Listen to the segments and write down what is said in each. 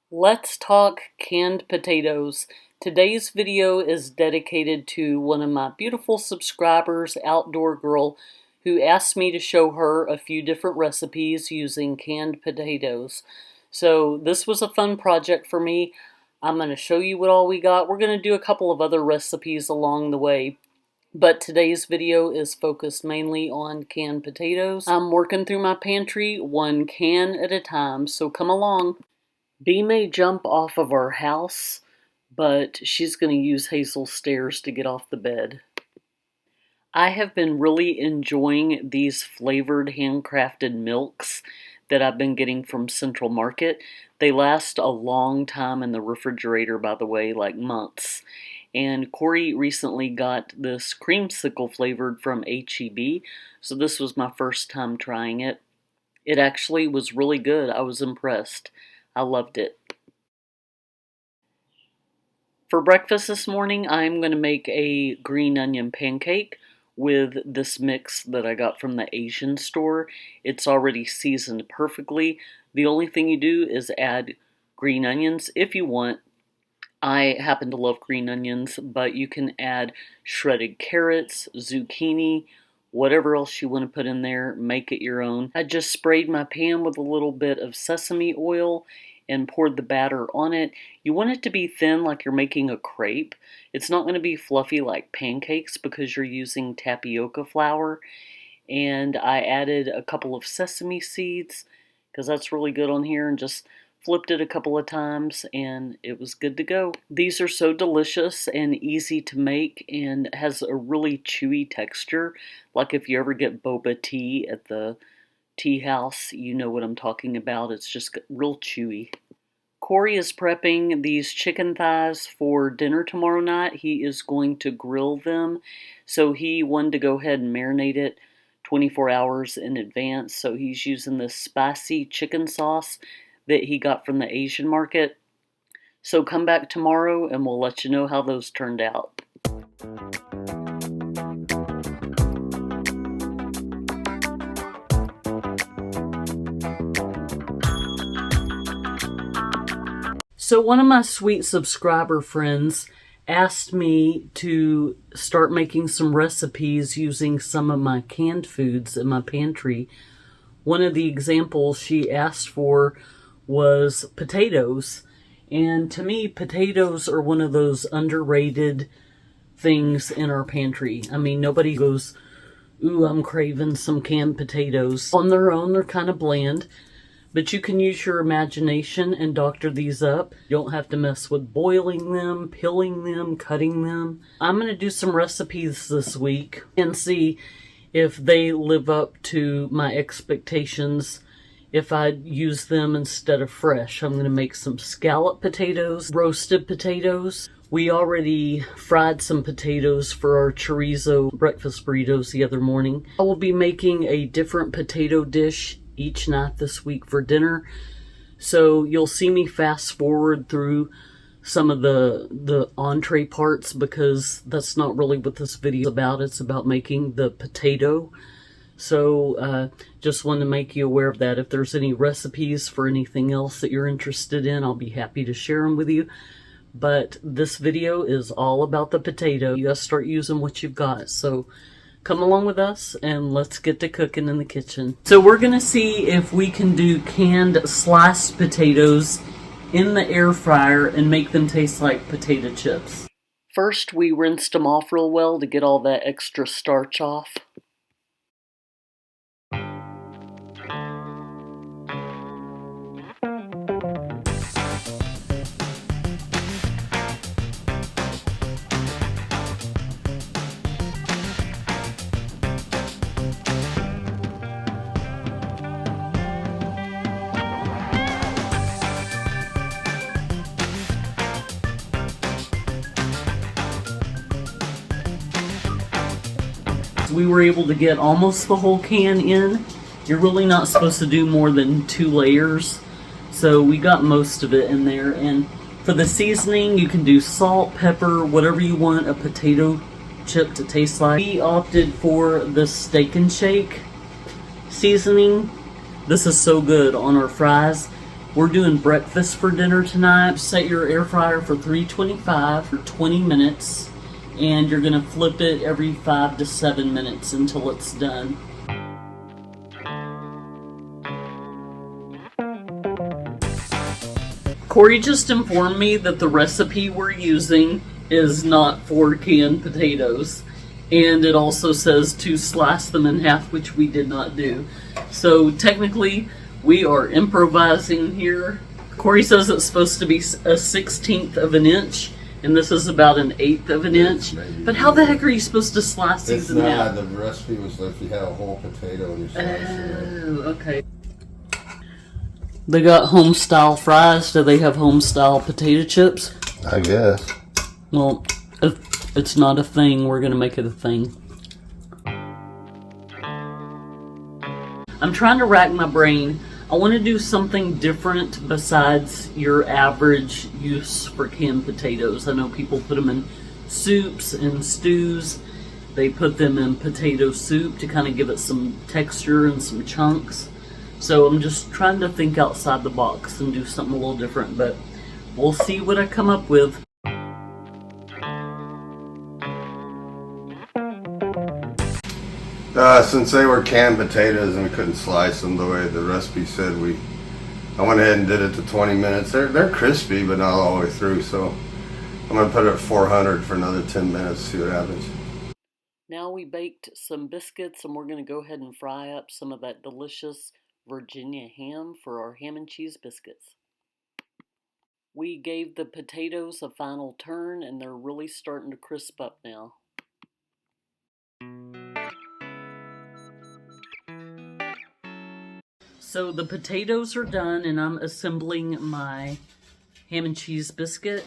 Let's talk canned potatoes. Today's video is dedicated to one of my beautiful subscribers, Outdoor Girl, who asked me to show her a few different recipes using canned potatoes. So this was a fun project for me. I'm going to show you what all we got. We're going to do a couple of other recipes along the way, but today's video is focused mainly on canned potatoes. I'm working through my pantry one can at a time, so come along. Bee may jump off of our house, but she's going to use Hazel's stairs to get off the bed. I have been really enjoying these flavored handcrafted milks that I've been getting from Central Market. They last a long time in the refrigerator, by the way, like months. And Corey recently got this creamsicle flavored from H-E-B, so this was my first time trying it. It actually was really good. I was impressed. I loved it. For breakfast this morning, I'm going to make a green onion pancake with this mix that I got from the Asian store. It's already seasoned perfectly. The only thing you do is add green onions if you want. I happen to love green onions, but you can add shredded carrots, zucchini, whatever else you want to put in there, make it your own. I just sprayed my pan with a little bit of sesame oil and poured the batter on it. You want it to be thin like you're making a crepe. It's not going to be fluffy like pancakes because you're using tapioca flour. And I added a couple of sesame seeds because that's really good on here, and just flipped it a couple of times and it was good to go. These are so delicious and easy to make and has a really chewy texture. Like if you ever get boba tea at the tea house, you know what I'm talking about. It's just real chewy. Corey is prepping these chicken thighs for dinner tomorrow night. He is going to grill them, so he wanted to go ahead and marinate it 24 hours in advance. So he's using this spicy chicken sauce that he got from the Asian market. So come back tomorrow and we'll let you know how those turned out. So one of my sweet subscriber friends asked me to start making some recipes using some of my canned foods in my pantry. One of the examples she asked for was potatoes. And to me, potatoes are one of those underrated things in our pantry. I mean, nobody goes, ooh, I'm craving some canned potatoes. On their own, they're kind of bland. But you can use your imagination and doctor these up. You don't have to mess with boiling them, peeling them, cutting them. I'm going to do some recipes this week and see if they live up to my expectations if I use them instead of fresh. I'm going to make some scalloped potatoes, roasted potatoes. We already fried some potatoes for our chorizo breakfast burritos the other morning. I will be making a different potato dish each night this week for dinner. So you'll see me fast forward through some of the entree parts because that's not really what this video is about. It's about making the potato. So just want to make you aware of that. If there's any recipes for anything else that you're interested in, I'll be happy to share them with you. But this video is all about the potato. You gotta start using what you've got. So come along with us and let's get to cooking in the kitchen. So we're gonna see if we can do canned sliced potatoes in the air fryer and make them taste like potato chips. First, we rinsed them off real well to get all that extra starch off. We were able to get almost the whole can in. You're really not supposed to do more than 2 layers. So we got most of it in there. And for the seasoning, you can do salt, pepper, whatever you want a potato chip to taste like. We opted for the Steak and Shake seasoning. This is so good on our fries. We're doing breakfast for dinner tonight. Set your air fryer for 325 for 20 minutes, and you're gonna flip it every 5 to 7 minutes until it's done. Corey just informed me that the recipe we're using is not for canned potatoes, and it also says to slice them in half, which we did not do. So technically we are improvising here. Corey says it's supposed to be a 1/16 of an inch, and this is about an 1/8 of an inch. But how the heck are you supposed to slice these in half? The recipe was if you had a whole potato and you slice it. Oh, okay. They got home style fries. Do they have home style potato chips? I guess. Well, if it's not a thing, we're gonna make it a thing. I'm trying to rack my brain. I want to do something different besides your average use for canned potatoes. I know people put them in soups and stews. They put them in potato soup to kind of give it some texture and some chunks. So I'm just trying to think outside the box and do something a little different, but we'll see what I come up with. Since they were canned potatoes and we couldn't slice them the way the recipe said, I went ahead and did it to 20 minutes. They're crispy, but not all the way through, so I'm going to put it at 400 for another 10 minutes, see what happens. Now we baked some biscuits, and we're going to go ahead and fry up some of that delicious Virginia ham for our ham and cheese biscuits. We gave the potatoes a final turn, and they're really starting to crisp up now. So the potatoes are done, and I'm assembling my ham and cheese biscuit,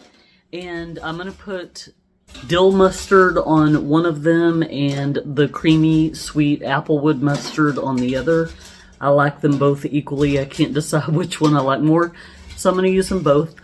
and I'm going to put dill mustard on one of them and the creamy sweet applewood mustard on the other. I like them both equally. I can't decide which one I like more, so I'm going to use them both.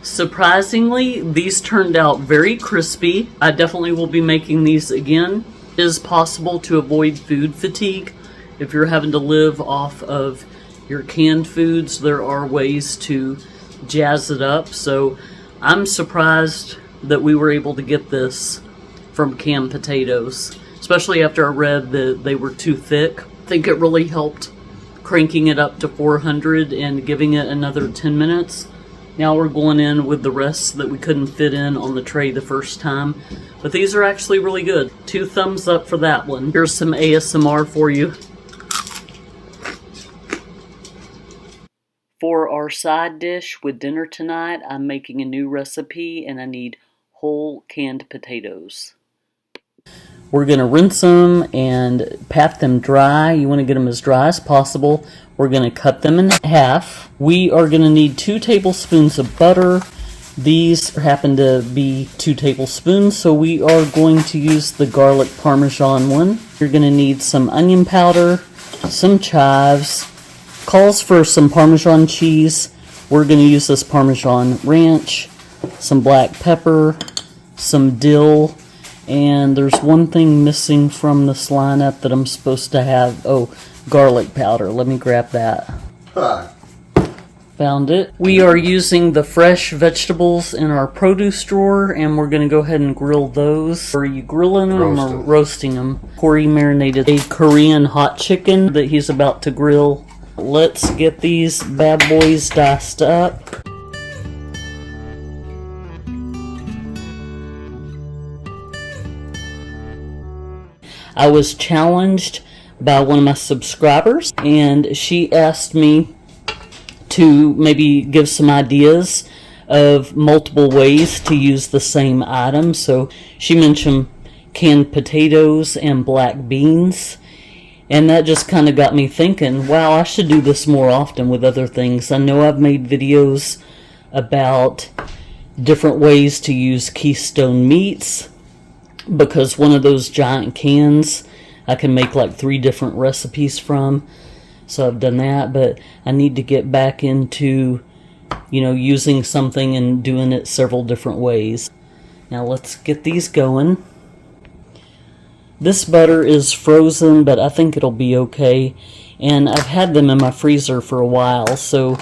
Surprisingly, these turned out very crispy. I definitely will be making these again. It is possible to avoid food fatigue. If you're having to live off of your canned foods, there are ways to jazz it up. So I'm surprised that we were able to get this from canned potatoes, especially after I read that they were too thick. I think it really helped cranking it up to 400 and giving it another 10 minutes. Now we're going in with the rest that we couldn't fit in on the tray the first time. But these are actually really good. 2 thumbs up for that one. Here's some ASMR for you. For our side dish with dinner tonight, I'm making a new recipe, and I need whole canned potatoes. We're going to rinse them and pat them dry. You want to get them as dry as possible. We're going to cut them in half. We are going to need 2 tablespoons of butter. These happen to be 2 tablespoons, so we are going to use the garlic parmesan one. You're going to need some onion powder, some chives. Calls for some Parmesan cheese. We're going to use this Parmesan ranch, some black pepper, some dill, and there's one thing missing from this lineup that I'm supposed to have. Oh, garlic powder. Let me grab that. Found it. We are using the fresh vegetables in our produce drawer, and we're going to go ahead and grill those. Are you grilling them or roasting them? Corey marinated a Korean hot chicken that he's about to grill. Let's get these bad boys diced up. I was challenged by one of my subscribers, and she asked me to maybe give some ideas of multiple ways to use the same item. So she mentioned canned potatoes and black beans. And that just kind of got me thinking, wow, I should do this more often with other things. I know I've made videos about different ways to use Keystone meats, because one of those giant cans I can make like 3 different recipes from. So I've done that, but I need to get back into, using something and doing it several different ways. Now let's get these going. This butter is frozen, but I think it'll be okay. And I've had them in my freezer for a while, so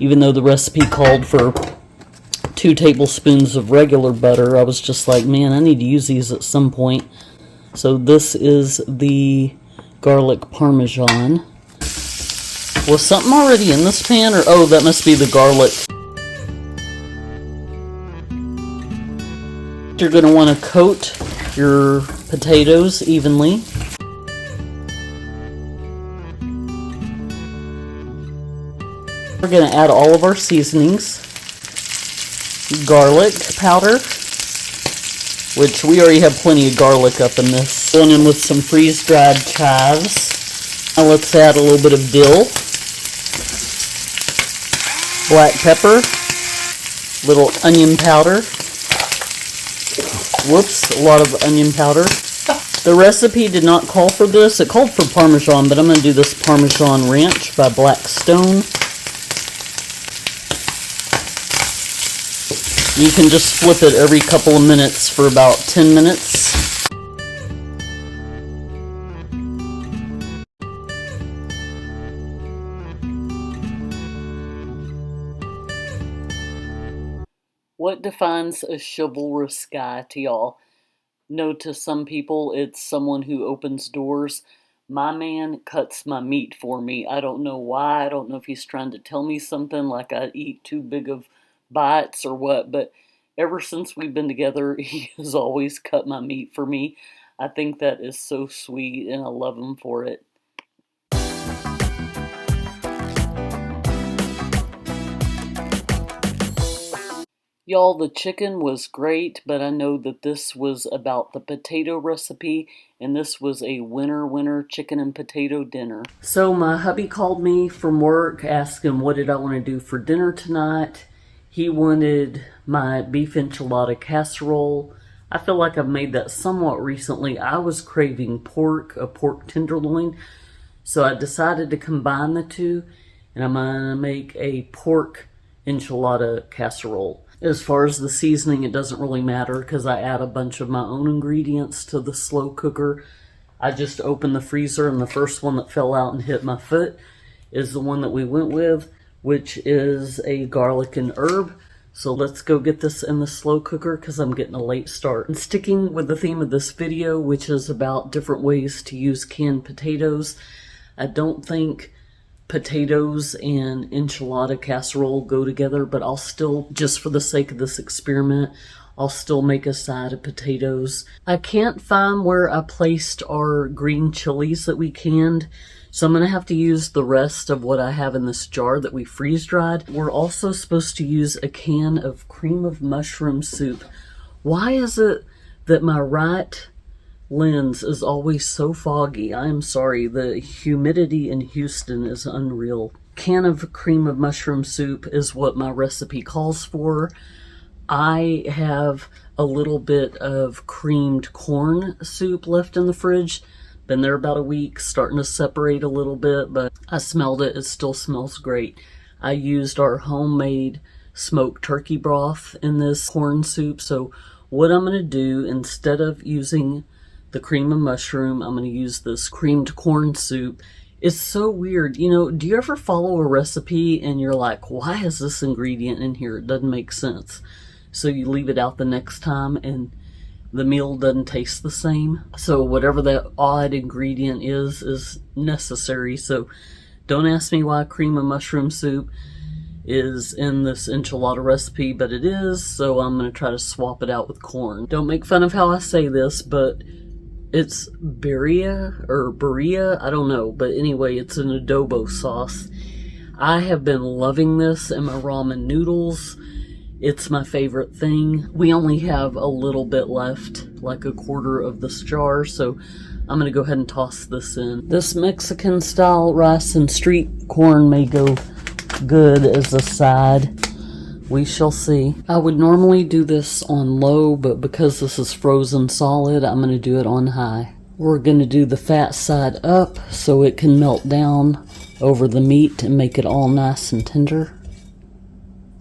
even though the recipe called for 2 tablespoons of regular butter, I was just like, man, I need to use these at some point. So this is the garlic parmesan. Was something already in this pan? Or oh, that must be the garlic. You're going to want to coat your potatoes evenly. We're going to add all of our seasonings. Garlic powder, which we already have plenty of garlic up in this. Going in with some freeze-dried chives. Now let's add a little bit of dill. Black pepper. Little onion powder. Whoops, a lot of onion powder. The recipe did not call for this. It called for Parmesan, but I'm going to do this Parmesan Ranch by Blackstone. You can just flip it every couple of minutes for about 10 minutes. What defines a chivalrous guy to y'all? No, to some people, it's someone who opens doors. My man cuts my meat for me. I don't know why. I don't know if he's trying to tell me something, like I eat too big of bites or what, but ever since we've been together, he has always cut my meat for me. I think that is so sweet, and I love him for it. Y'all, the chicken was great, but I know that this was about the potato recipe, and this was a winner chicken and potato dinner. So my hubby called me from work asking what did I want to do for dinner tonight. He wanted my beef enchilada casserole. I feel like I've made that somewhat recently. I was craving a pork tenderloin, so I decided to combine the two, and I'm going to make a pork enchilada casserole. As far as the seasoning, it doesn't really matter because I add a bunch of my own ingredients to the slow cooker. I just opened the freezer, and the first one that fell out and hit my foot is the one that we went with, which is a garlic and herb. So let's go get this in the slow cooker because I'm getting a late start. And sticking with the theme of this video, which is about different ways to use canned potatoes, I don't think potatoes and enchilada casserole go together, but I'll still, just for the sake of this experiment, I'll still make a side of potatoes. I can't find where I placed our green chilies that we canned, so I'm going to have to use the rest of what I have in this jar that we freeze-dried. We're also supposed to use a can of cream of mushroom soup. Why is it that my right lens is always so foggy? I am sorry, the humidity in Houston is unreal. Can of cream of mushroom soup is what my recipe calls for. I have a little bit of creamed corn soup left in the fridge. Been there about a week, starting to separate a little bit, but I smelled it. It still smells great. I used our homemade smoked turkey broth in this corn soup. So what I'm going to do, instead of using the cream of mushroom, I'm going to use this creamed corn soup. It's so weird. Do you ever follow a recipe and you're like, why is this ingredient in here? It doesn't make sense. So you leave it out the next time and the meal doesn't taste the same. So whatever that odd ingredient is necessary. So don't ask me why cream of mushroom soup is in this enchilada recipe, but it is. So I'm going to try to swap it out with corn. Don't make fun of how I say this, but it's birria, I don't know, but anyway, it's an adobo sauce. I have been loving this in my ramen noodles. It's my favorite thing. We only have a little bit left, like a quarter of this jar, so I'm going to go ahead and toss this in. This Mexican style rice and street corn may go good as a side. We shall see. I would normally do this on low, but because this is frozen solid, I'm going to do it on high. We're going to do the fat side up so it can melt down over the meat and make it all nice and tender.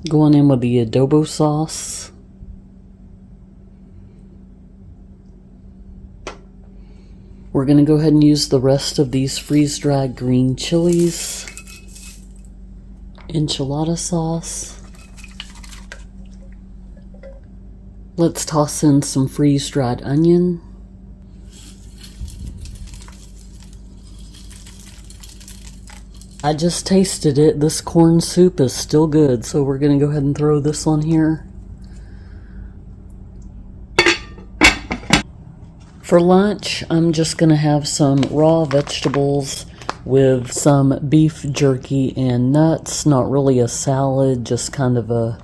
Going in with the adobo sauce. We're going to go ahead and use the rest of these freeze-dried green chilies. Enchilada sauce. Let's toss in some freeze-dried onion. I just tasted it. This corn soup is still good, so we're going to go ahead and throw this on here. For lunch, I'm just going to have some raw vegetables with some beef jerky and nuts. Not really a salad, just kind of a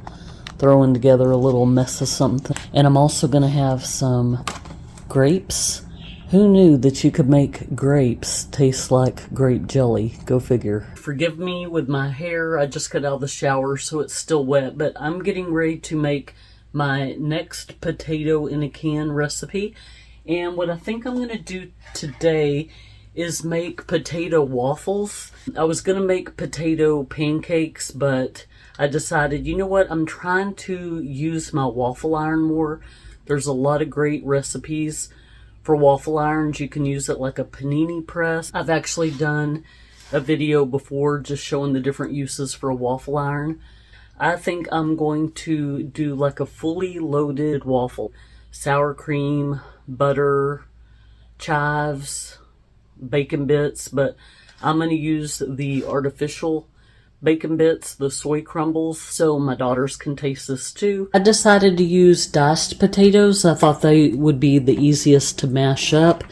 throwing together a little mess of something. And I'm also going to have some grapes. Who knew that you could make grapes taste like grape jelly? Go figure. Forgive me with my hair. I just got out of the shower, so it's still wet. But I'm getting ready to make my next potato in a can recipe. And what I think I'm going to do today is make potato waffles. I was going to make potato pancakes, but I decided, you know what, I'm trying to use my waffle iron more. There's a lot of great recipes for waffle irons. You can use it like a panini press. I've actually done a video before just showing the different uses for a waffle iron. I think I'm going to do like a fully loaded waffle. Sour cream, butter, chives, bacon bits, but I'm going to use the artificial bacon bits, the soy crumbles, so my daughters can taste this too. I decided to use diced potatoes. I thought they would be the easiest to mash up,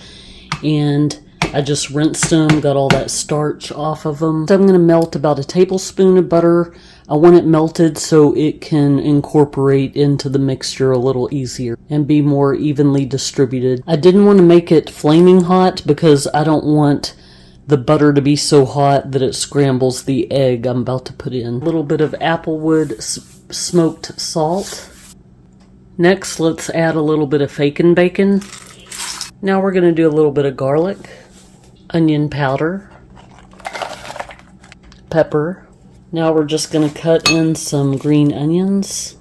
and I just rinsed them, got all that starch off of them. So I'm going to melt about a tablespoon of butter. I want it melted so it can incorporate into the mixture a little easier and be more evenly distributed. I didn't want to make it flaming hot because I don't want the butter to be so hot that it scrambles the egg I'm about to put in. A little bit of applewood smoked salt. Next, let's add a little bit of fakin' bacon. Now we're going to do a little bit of garlic, onion powder, pepper. Now we're just going to cut in some green onions.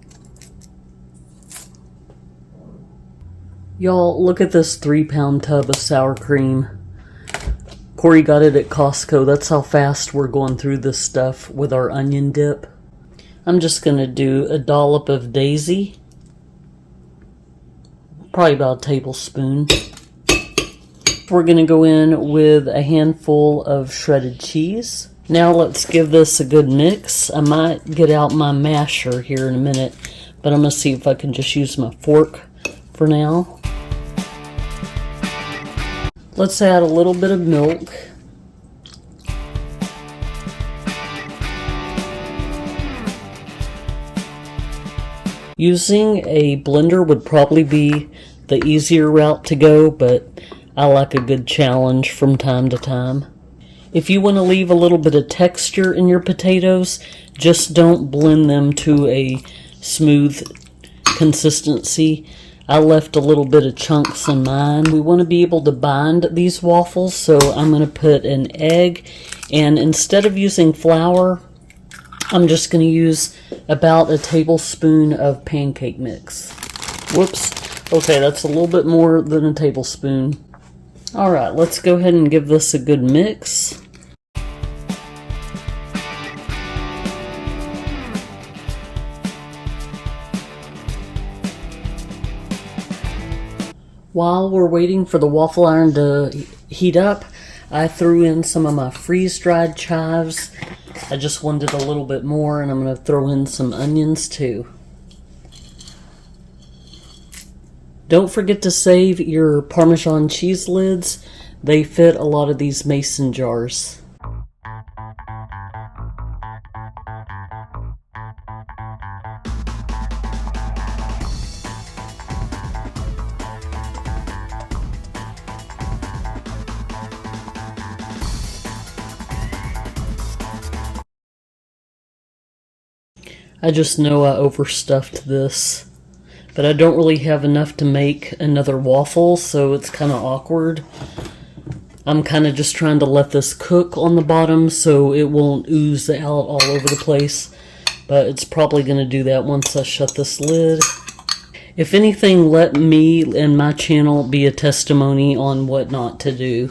Y'all, look at this 3-pound tub of sour cream. Corey got it at Costco. That's how fast we're going through this stuff with our onion dip. I'm just going to do a dollop of daisy. Probably about a tablespoon. We're going to go in with a handful of shredded cheese. Now let's give this a good mix. I might get out my masher here in a minute, but I'm going to see if I can just use my fork for now. Let's add a little bit of milk. Using a blender would probably be the easier route to go, but I like a good challenge from time to time. If you want to leave a little bit of texture in your potatoes, just don't blend them to a smooth consistency. I left a little bit of chunks in mine. We want to be able to bind these waffles, so I'm going to put an egg, and instead of using flour, I'm just going to use about a tablespoon of pancake mix. Whoops. Okay, that's a little bit more than a tablespoon. Alright, let's go ahead and give this a good mix. While we're waiting for the waffle iron to heat up, I threw in some of my freeze-dried chives. I just wanted a little bit more, and I'm going to throw in some onions too. Don't forget to save your Parmesan cheese lids. They fit a lot of these mason jars. I just know I overstuffed this, but I don't really have enough to make another waffle, so it's kind of awkward. I'm kind of just trying to let this cook on the bottom so it won't ooze out all over the place, but it's probably going to do that once I shut this lid. If anything, let me and my channel be a testimony on what not to do.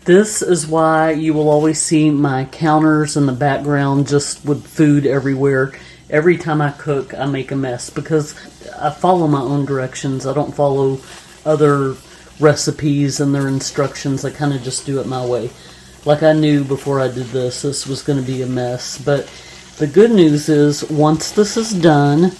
This is why you will always see my counters in the background just with food everywhere. Every time I cook, I make a mess because I follow my own directions. I don't follow other recipes and their instructions. I kind of just do it my way. Like I knew before I did this was going to be a mess. But the good news is once this is done,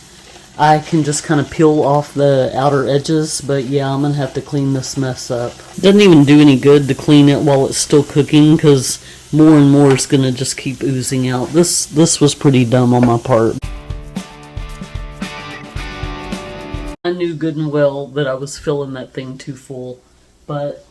I can just kind of peel off the outer edges, but yeah, I'm going to have to clean this mess up. It doesn't even do any good to clean it while it's still cooking because more and more is going to just keep oozing out. This was pretty dumb on my part. I knew good and well that I was filling that thing too full, but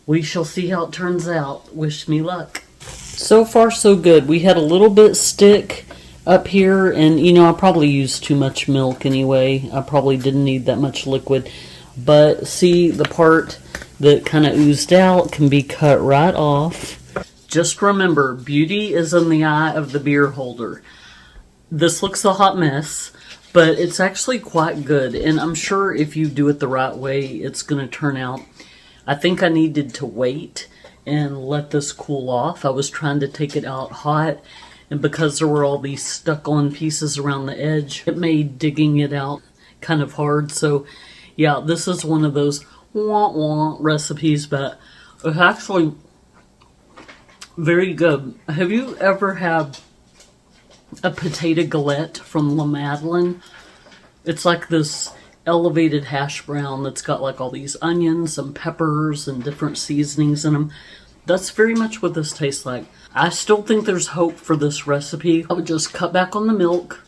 we shall see how it turns out. Wish me luck. So far so good. We had a little bit stick up here, and you know, I probably used too much milk anyway. I probably didn't need that much liquid, but see, the part that kind of oozed out can be cut right off. Just remember, beauty is in the eye of the beer holder. This looks a hot mess, but it's actually quite good, and I'm sure if you do it the right way, it's going to turn out. I think I needed to wait and let this cool off. I was trying to take it out hot, and because there were all these stuck-on pieces around the edge, it made digging it out kind of hard. So, yeah, this is one of those wah-wah recipes, but it's actually very good. Have you ever had a potato galette from La Madeleine? It's like this elevated hash brown that's got like all these onions and peppers and different seasonings in them. That's very much what this tastes like. I still think there's hope for this recipe. I would just cut back on the milk.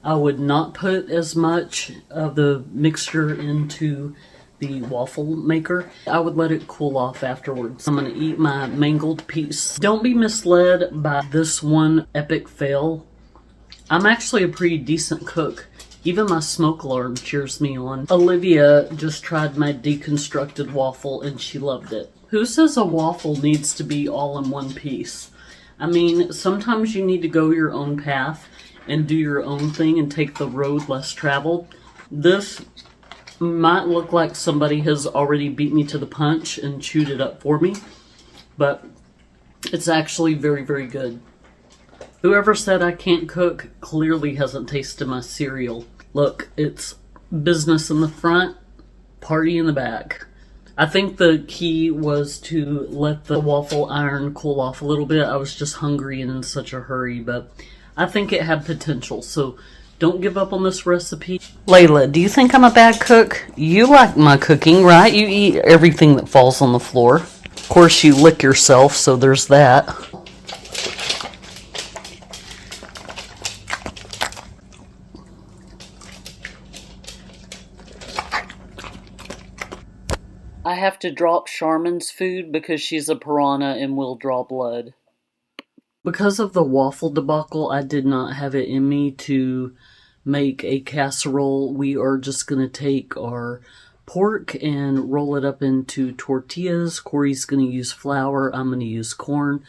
I would not put as much of the mixture into the waffle maker. I would let it cool off afterwards. I'm going to eat my mangled piece. Don't be misled by this one epic fail. I'm actually a pretty decent cook. Even my smoke alarm cheers me on. Olivia just tried my deconstructed waffle and she loved it. Who says a waffle needs to be all in one piece? I mean, sometimes you need to go your own path and do your own thing and take the road less traveled. This might look like somebody has already beat me to the punch and chewed it up for me, but it's actually very, very good. Whoever said I can't cook clearly hasn't tasted my cereal. Look, it's business in the front, party in the back. I think the key was to let the waffle iron cool off a little bit. I was just hungry and in such a hurry, but I think it had potential, so don't give up on this recipe. Layla, do you think I'm a bad cook? You like my cooking, right? You eat everything that falls on the floor. Of course, you lick yourself, so there's that. I have to drop Charmin's food because she's a piranha and will draw blood. Because of the waffle debacle, I did not have it in me to make a casserole. We are just going to take our pork and roll it up into tortillas. Corey's going to use flour. I'm going to use corn.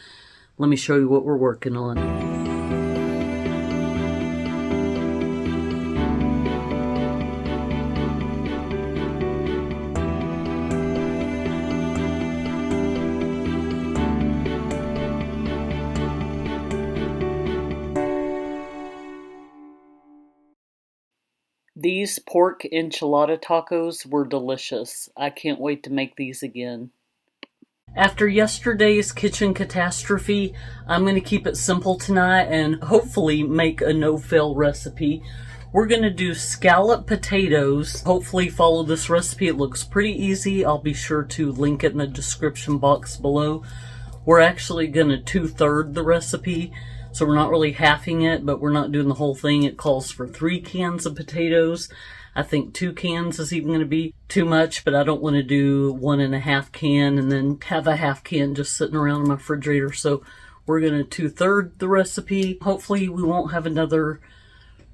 Let me show you what we're working on. These pork enchilada tacos were delicious. I can't wait to make these again. After yesterday's kitchen catastrophe, I'm going to keep it simple tonight and hopefully make a no-fail recipe. We're going to do scalloped potatoes. Hopefully follow this recipe. It looks pretty easy. I'll be sure to link it in the description box below. We're actually going to 2/3 the recipe. So we're not really halving it, but we're not doing the whole thing. It calls for 3 cans of potatoes. I think 2 cans is even going to be too much, but I don't want to do 1.5 can and then have a half can just sitting around in my refrigerator. So We're going to 2/3 the recipe. Hopefully we won't have another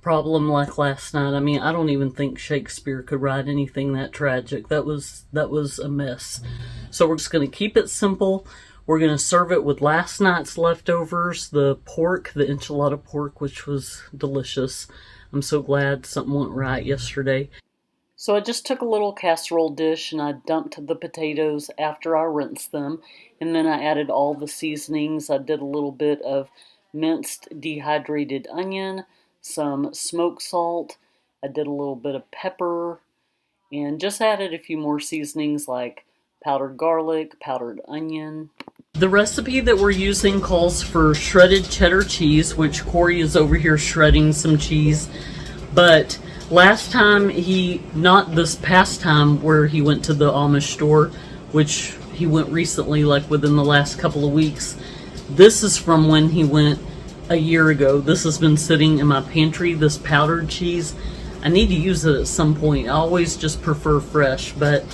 problem like last night. I mean, I don't even think Shakespeare could write anything that tragic. That was a mess. So we're just going to keep it simple. We're going to serve it with last night's leftovers, the pork, the enchilada pork, which was delicious. I'm so glad something went right yesterday. So I just took a little casserole dish and I dumped the potatoes after I rinsed them. And then I added all the seasonings. I did a little bit of minced dehydrated onion, some smoked salt. I did a little bit of pepper and just added a few more seasonings like powdered garlic, powdered onion. The recipe that we're using calls for shredded cheddar cheese, which Corey is over here shredding some cheese. But last time not this past time where he went to the Amish store, which he went recently, like within the last couple of weeks. This is from when he went a year ago. This has been sitting in my pantry, this powdered cheese. I need to use it at some point. I always just prefer fresh, but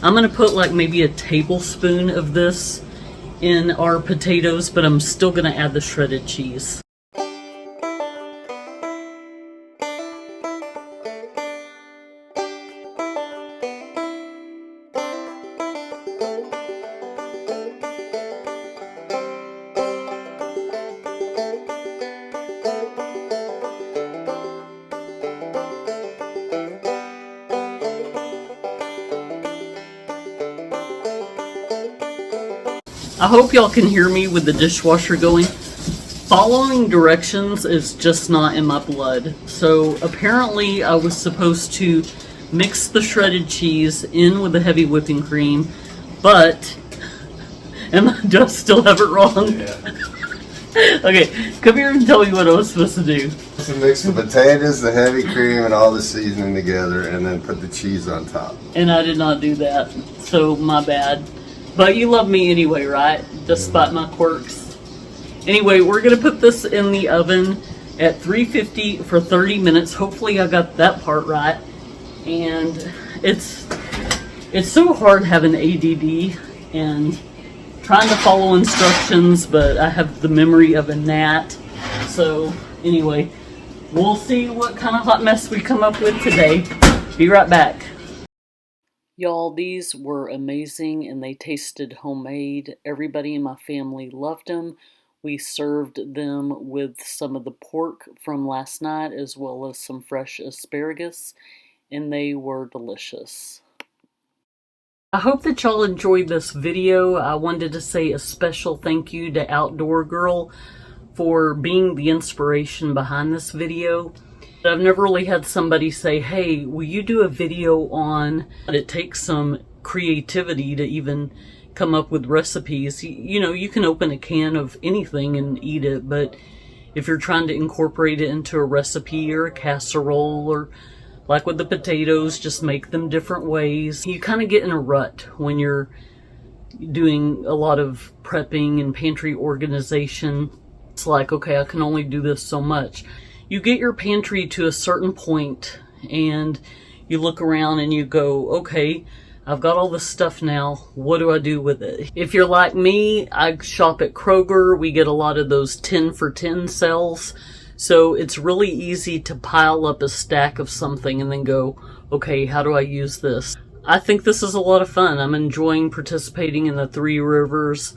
I'm going to put like maybe a tablespoon of this in our potatoes, but I'm still going to add the shredded cheese. I hope y'all can hear me with the dishwasher going. Following directions is just not in my blood. So apparently I was supposed to mix the shredded cheese in with the heavy whipping cream, but do I still have it wrong? Yeah. Okay, come here and tell me what I was supposed to do. So mix the potatoes, the heavy cream, and all the seasoning together, and then put the cheese on top. And I did not do that, so my bad. But you love me anyway, right? Despite my quirks. Anyway, we're going to put this in the oven at 350 for 30 minutes. Hopefully I got that part right. And it's so hard having ADD and trying to follow instructions, but I have the memory of a gnat. So anyway, we'll see what kind of hot mess we come up with today. Be right back. Y'all, these were amazing and they tasted homemade. Everybody in my family loved them. We served them with some of the pork from last night as well as some fresh asparagus, and they were delicious. I hope that y'all enjoyed this video. I wanted to say a special thank you to Outdoor Girl for being the inspiration behind this video. I've never really had somebody say, hey, will you do a video on... It takes some creativity to even come up with recipes. You know, you can open a can of anything and eat it, but if you're trying to incorporate it into a recipe or a casserole, or like with the potatoes, just make them different ways. You kind of get in a rut when you're doing a lot of prepping and pantry organization. It's like, okay, I can only do this so much. You get your pantry to a certain point and you look around and you go, okay, I've got all this stuff now. What do I do with it? If you're like me, I shop at Kroger. We get a lot of those 10 for 10 sales. So it's really easy to pile up a stack of something and then go, okay, how do I use this? I think this is a lot of fun. I'm enjoying participating in the Three Rivers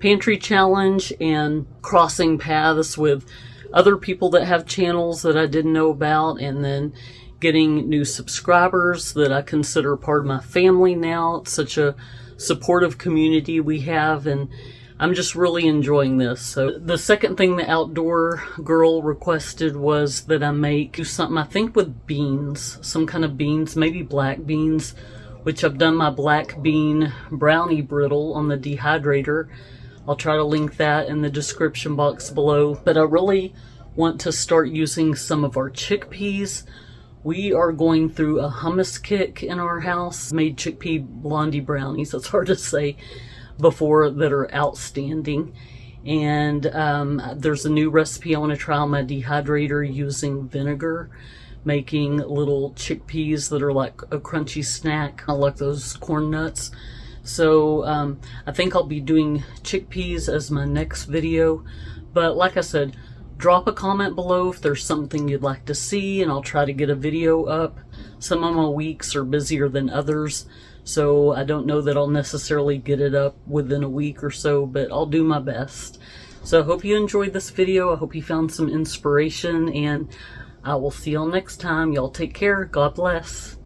Pantry Challenge and crossing paths with other people that have channels that I didn't know about, and then getting new subscribers that I consider part of my family now. It's such a supportive community we have, and I'm just really enjoying this. So the second thing the Outdoor Girl requested was that I do something, I think with beans, some kind of beans, maybe black beans, which I've done my black bean brownie brittle on the Dehydrator. I'll try to link that in the description box below. But I really want to start using some of our chickpeas. We are going through a hummus kick in our house. Made chickpea blondie brownies, that's hard to say, before, that are outstanding. And there's a new recipe I want to try on my Dehydrator using vinegar, making little chickpeas that are like a crunchy snack. I like those corn nuts. So I think I'll be doing chickpeas as my next video. But like I said, drop a comment below if there's something you'd like to see, and I'll try to get a video up. Some of my weeks are busier than others, so I don't know that I'll necessarily get it up within a week or so, but I'll do my best. So I hope you enjoyed this video. I hope you found some inspiration, and I will see y'all next time. Y'all take care. God bless.